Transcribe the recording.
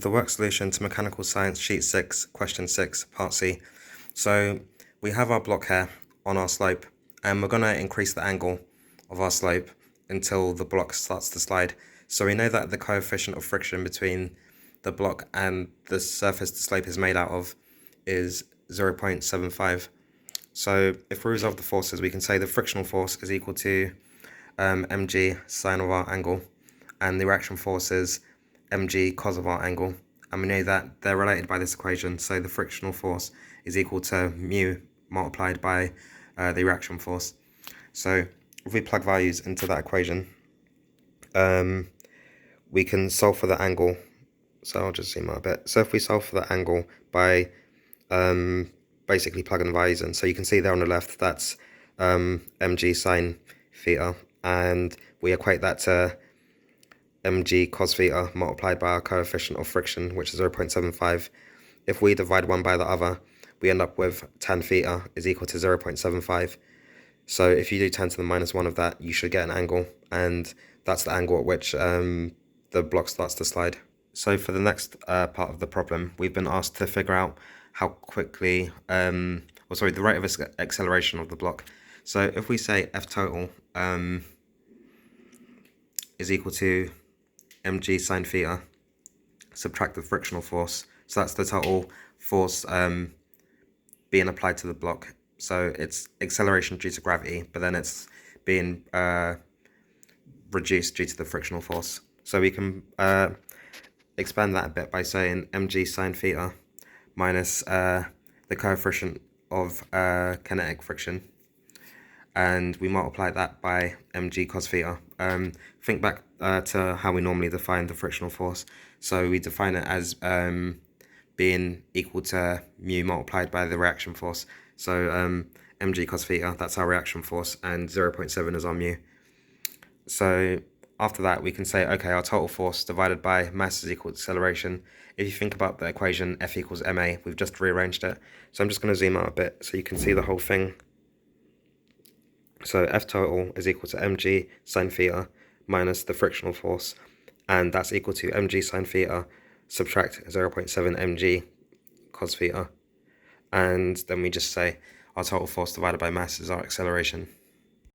The work solution to Mechanical Science Sheet 6, Question 6, Part C. So we have our block here on our slope, and we're going to increase the angle of our slope until the block starts to slide. So we know that the coefficient of friction between the block and the surface the slope is made out of is 0.75. So if we resolve the forces, we can say the frictional force is equal to mg sine of our angle, and the reaction force is mg cos of our angle, and we know that they're related by this equation, so the frictional force is equal to mu multiplied by the reaction force. So if we plug values into that equation, we can solve for the angle. So I'll just zoom out a bit. So if we solve for the angle by basically plugging the values in, so you can see there on the left, that's mg sine theta, and we equate that to mg cos theta multiplied by our coefficient of friction, which is 0.75. If we divide one by the other, we end up with tan theta is equal to 0.75. So if you do 10 to the minus 1 of that, you should get an angle, and that's the angle at which the block starts to slide. So for the next part of the problem, we've been asked to figure out how quickly, the rate of acceleration of the block. So if we say F total is equal to mg sine theta, subtract the frictional force, so that's the total force being applied to the block. So it's acceleration due to gravity, but then it's being reduced due to the frictional force. So we can expand that a bit by saying mg sine theta minus the coefficient of kinetic friction, and we multiply that by mg cos theta. Think back to how we normally define the frictional force. So we define it as being equal to mu multiplied by the reaction force. So mg cos theta, that's our reaction force, and 0.7 is our mu. So after that, we can say, okay, our total force divided by mass is equal to acceleration. If you think about the equation F equals ma, we've just rearranged it. So I'm just going to zoom out a bit so you can see the whole thing. So F total is equal to mg sine theta minus the frictional force, and that's equal to mg sine theta subtract 0.7 mg cos theta. And then we just say our total force divided by mass is our acceleration.